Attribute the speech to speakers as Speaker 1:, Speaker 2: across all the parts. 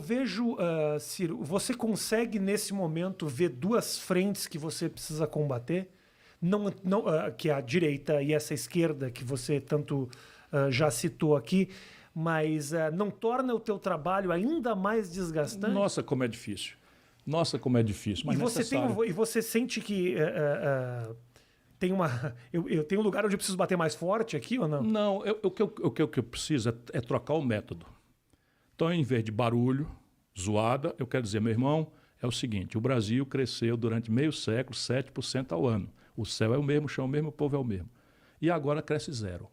Speaker 1: vejo, Ciro, você consegue nesse momento ver duas frentes que você precisa combater? Que é a direita e essa esquerda que você tanto já citou aqui, mas não torna o teu trabalho ainda mais desgastante?
Speaker 2: Nossa, como é difícil. Nossa, como é difícil, mas
Speaker 1: e você sente que tem eu tenho um lugar onde eu preciso bater mais forte aqui ou não?
Speaker 2: Não, o que eu preciso é trocar o método. Então, em vez de barulho, zoada, eu quero dizer, meu irmão, é o seguinte, o Brasil cresceu durante meio século 7% ao ano. O céu é o mesmo, o chão é o mesmo, o povo é o mesmo. E agora cresce 0.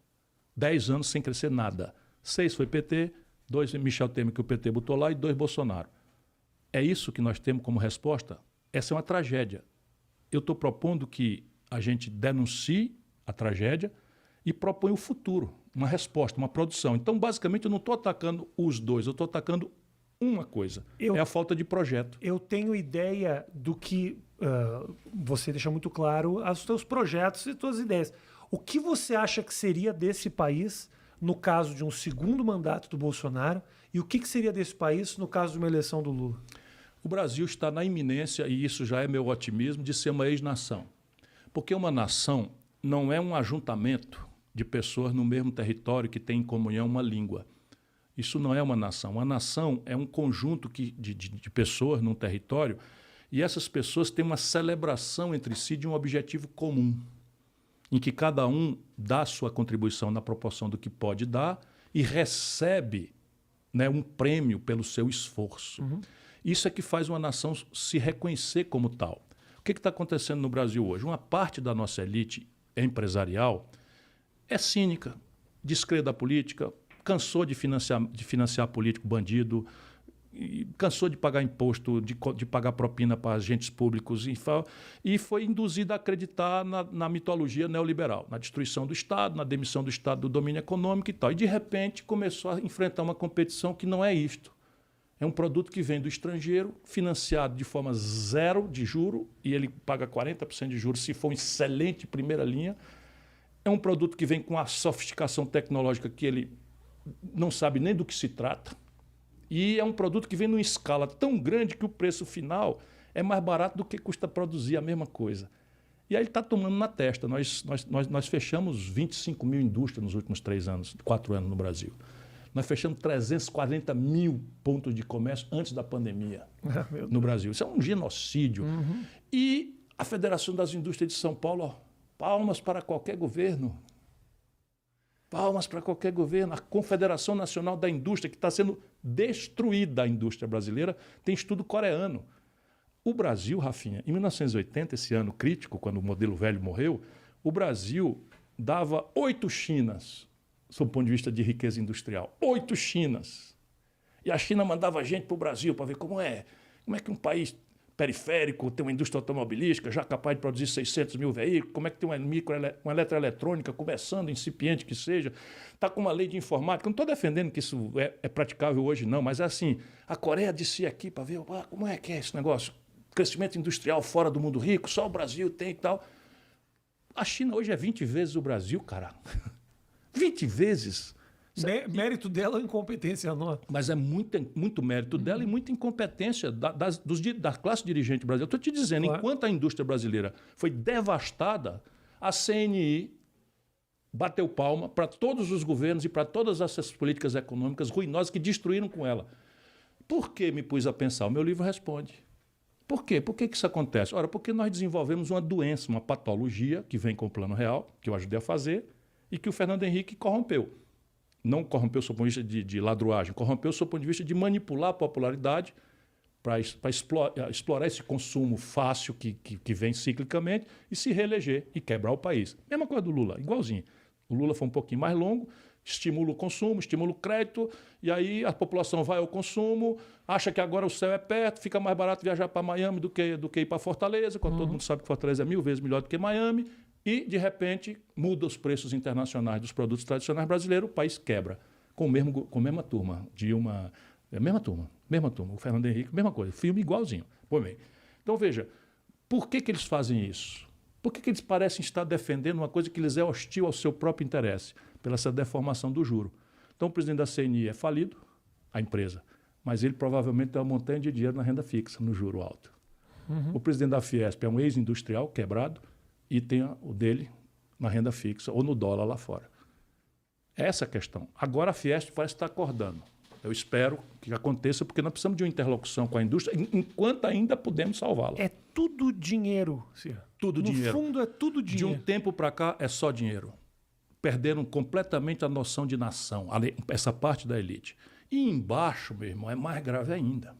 Speaker 2: 10 anos sem crescer nada. 6 foi PT, 2 Michel Temer que o PT botou lá e 2 Bolsonaro. É isso que nós temos como resposta? Essa é uma tragédia. Eu estou propondo que a gente denuncie a tragédia e propõe o futuro, uma resposta, uma produção. Então, basicamente, eu não estou atacando os dois, eu estou atacando uma coisa, é a falta de projeto.
Speaker 1: Eu tenho ideia do que você deixa muito claro, os teus projetos e tuas ideias. O que você acha que seria desse país no caso de um segundo mandato do Bolsonaro e o que seria desse país no caso de uma eleição do Lula?
Speaker 2: O Brasil está na iminência, e isso já é meu otimismo, de ser uma ex-nação. Porque uma nação não é um ajuntamento de pessoas no mesmo território que tem em comunhão uma língua. Isso não é uma nação. Uma nação é um conjunto de pessoas num território e essas pessoas têm uma celebração entre si de um objetivo comum, em que cada um dá sua contribuição na proporção do que pode dar e recebe, né, um prêmio pelo seu esforço. Uhum. Isso é que faz uma nação se reconhecer como tal. O que está acontecendo no Brasil hoje? Uma parte da nossa elite empresarial é cínica, descrê da política, cansou de financiar político bandido, cansou de pagar imposto, de pagar propina para agentes públicos e foi induzida a acreditar na mitologia neoliberal, na destruição do Estado, na demissão do Estado do domínio econômico e tal. E de repente começou a enfrentar uma competição que não é isto. É um produto que vem do estrangeiro, financiado de forma 0 de juro, e ele paga 40% de juros se for um excelente primeira linha. É um produto que vem com a sofisticação tecnológica que ele não sabe nem do que se trata. E é um produto que vem numa escala tão grande que o preço final é mais barato do que custa produzir a mesma coisa. E aí ele está tomando na testa. Nós fechamos 25 mil indústrias nos últimos 4 anos no Brasil. Nós fechamos 340 mil pontos de comércio antes da pandemia no Brasil. Isso é um genocídio. Uhum. E a Federação das Indústrias de São Paulo, ó, palmas para qualquer governo. Palmas para qualquer governo. A Confederação Nacional da Indústria, que está sendo destruída a indústria brasileira, tem estudo coreano. O Brasil, Rafinha, em 1980, esse ano crítico, quando o modelo velho morreu, o Brasil dava 8 Chinas, sob o ponto de vista de riqueza industrial. 8 Chinas. E a China mandava gente para o Brasil para ver como é que um país periférico tem uma indústria automobilística já capaz de produzir 600 mil veículos, como é que tem uma eletroeletrônica começando, incipiente que seja, está com uma lei de informática. Não estou defendendo que isso é praticável hoje não, mas é assim, a Coreia disse aqui para ver como é que é esse negócio, crescimento industrial fora do mundo rico, só o Brasil tem e tal. A China hoje é 20 vezes o Brasil, cara. 20 vezes.
Speaker 1: Mérito dela ou incompetência nossa?
Speaker 2: Mas é muito mérito dela e muita incompetência da classe dirigente brasileira. Estou te dizendo, claro. Enquanto a indústria brasileira foi devastada, a CNI bateu palma para todos os governos e para todas essas políticas econômicas ruinosas que destruíram com ela. Por que me pus a pensar? O meu livro responde. Por quê? Por que isso acontece? Ora, porque nós desenvolvemos uma doença, uma patologia que vem com o Plano Real, que eu ajudei a fazer, e que o Fernando Henrique corrompeu. Não corrompeu sob o ponto de vista de ladruagem, corrompeu sob o ponto de vista de manipular a popularidade para explorar esse consumo fácil que vem ciclicamente e se reeleger e quebrar o país. Mesma coisa do Lula, igualzinho. O Lula foi um pouquinho mais longo, estimula o consumo, estimula o crédito, e aí a população vai ao consumo, acha que agora o céu é perto, fica mais barato viajar para Miami do que ir para Fortaleza, quando todo mundo sabe que Fortaleza é 1000 vezes melhor do que Miami. E, de repente, muda os preços internacionais dos produtos tradicionais brasileiros, o país quebra. Com a mesma turma. Mesma turma. O Fernando Henrique, mesma coisa. Filme igualzinho. Pois bem. Então, veja, por que eles fazem isso? Por que eles parecem estar defendendo uma coisa que lhes é hostil ao seu próprio interesse? Pela essa deformação do juro. Então, o presidente da CNI é falido, a empresa. mas ele provavelmente tem uma montanha de dinheiro na renda fixa, no juro alto. O presidente da Fiesp é um ex-industrial quebrado e tem o dele na renda fixa ou no dólar lá fora. Essa é a questão. Agora a Fiesp parece estar acordando. Eu espero que aconteça, porque nós precisamos de uma interlocução com a indústria, enquanto ainda podemos salvá-la.
Speaker 1: É tudo dinheiro, Ciro.
Speaker 2: Tudo dinheiro.
Speaker 1: No fundo, é tudo dinheiro.
Speaker 2: De um tempo para cá, é só dinheiro. Perderam completamente a noção de nação, essa parte da elite. E embaixo, meu irmão, é mais grave ainda.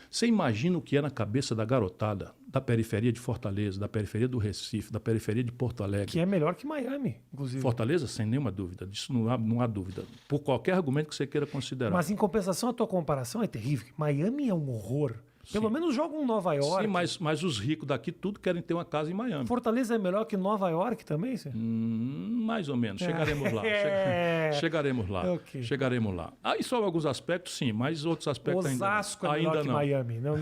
Speaker 2: Você imagina o que é na cabeça da garotada da periferia de Fortaleza, da periferia do Recife, da periferia de Porto Alegre.
Speaker 1: Que é melhor que Miami, inclusive.
Speaker 2: Fortaleza, sem nenhuma dúvida. Disso não há dúvida. Por qualquer argumento que você queira considerar.
Speaker 1: Mas, em compensação, a tua comparação é terrível. Miami é um horror. Pelo menos jogam em Nova York.
Speaker 2: Sim, mas os ricos daqui tudo querem ter uma casa em Miami.
Speaker 1: Fortaleza é melhor que Nova York também, Ciro?
Speaker 2: Mais ou menos. Chegaremos lá. Chegaremos lá.
Speaker 1: Okay.
Speaker 2: Chegaremos lá. Aí só alguns aspectos, sim, mas outros aspectos
Speaker 1: Osasco
Speaker 2: ainda
Speaker 1: é melhor que Miami. Não,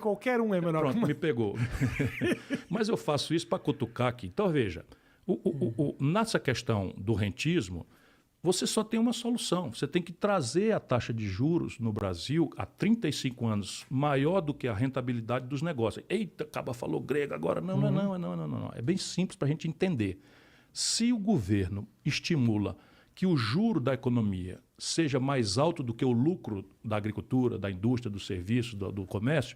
Speaker 1: qualquer um é melhor
Speaker 2: Pronto,
Speaker 1: que Miami.
Speaker 2: me pegou. Mas eu faço isso para cutucar aqui. Então, veja, nessa questão do rentismo, você só tem uma solução. Você tem que trazer a taxa de juros no Brasil há 35 anos maior do que a rentabilidade dos negócios. Eita, acaba falou grego agora. Não. É bem simples para a gente entender. Se o governo estimula que o juro da economia seja mais alto do que o lucro da agricultura, da indústria, do serviço, do comércio,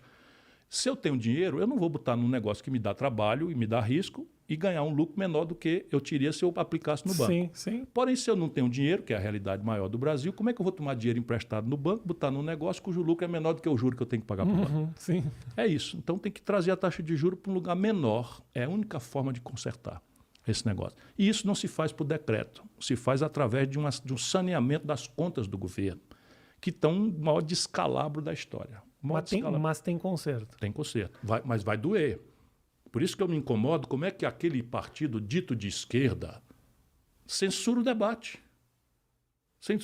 Speaker 2: se eu tenho dinheiro, eu não vou botar num negócio que me dá trabalho e me dá risco e ganhar um lucro menor do que eu teria se eu aplicasse no banco.
Speaker 1: Sim.
Speaker 2: Porém, se eu não tenho dinheiro, que é a realidade maior do Brasil, como é que eu vou tomar dinheiro emprestado no banco, botar num negócio cujo lucro é menor do que o juro que eu tenho que pagar para o banco?
Speaker 1: Sim.
Speaker 2: É isso. Então tem que trazer a taxa de juros para um lugar menor. É a única forma de consertar esse negócio. E isso não se faz por decreto. Se faz através de um saneamento das contas do governo, que estão no maior descalabro da história.
Speaker 1: Mas tem conserto.
Speaker 2: Tem conserto. Mas vai doer. Por isso que eu me incomodo como é que aquele partido dito de esquerda censura o debate.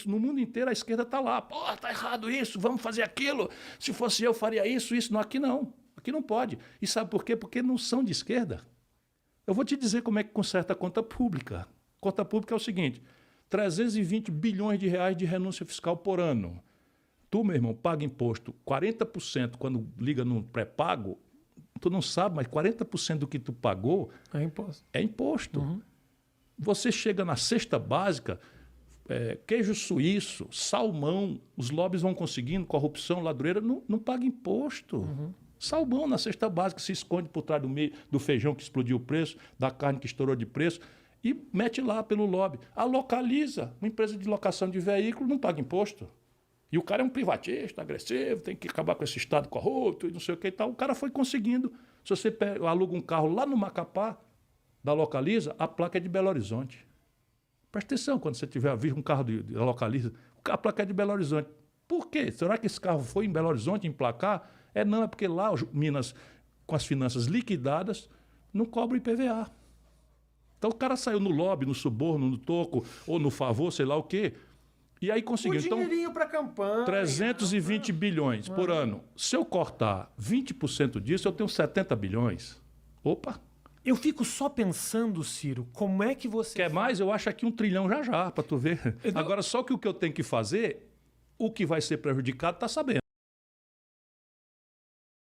Speaker 2: No mundo inteiro a esquerda está lá. Pô, está errado isso, vamos fazer aquilo. Se fosse eu, faria isso. Não, aqui não. Aqui não pode. E sabe por quê? Porque não são de esquerda. Eu vou te dizer como é que conserta a conta pública. Conta pública é o seguinte, 320 bilhões de reais de renúncia fiscal por ano. Tu, meu irmão, paga imposto 40% quando liga no pré-pago, tu não sabe, mas 40% do que tu pagou
Speaker 1: é imposto.
Speaker 2: É imposto. Você chega na cesta básica, queijo suíço, salmão, os lobbies vão conseguindo, corrupção, ladroeira, não paga imposto. Salmão na cesta básica se esconde por trás do feijão que explodiu o preço, da carne que estourou de preço, e mete lá pelo lobby. A Localiza, uma empresa de locação de veículo, não paga imposto. E o cara é um privatista, agressivo, tem que acabar com esse Estado corrupto e não sei o que e tal. O cara foi conseguindo. Se você aluga um carro lá no Macapá, da Localiza, a placa é de Belo Horizonte. Presta atenção quando você tiver visto um carro da Localiza, a placa é de Belo Horizonte. Por quê? Será que esse carro foi em Belo Horizonte emplacar? Não, é porque lá Minas, com as finanças liquidadas, não cobra IPVA. Então o cara saiu no lobby, no suborno, no toco, ou no favor, sei lá o quê. E aí conseguiu.
Speaker 1: Um dinheirinho para campanha.
Speaker 2: 320 bilhões por ano. Se eu cortar 20% disso, eu tenho 70 bilhões. Opa!
Speaker 1: Eu fico só pensando, Ciro, como é que você...
Speaker 2: Quer mais? Eu acho aqui 1 trilhão já, para tu ver. Agora, só que o que eu tenho que fazer, o que vai ser prejudicado está sabendo.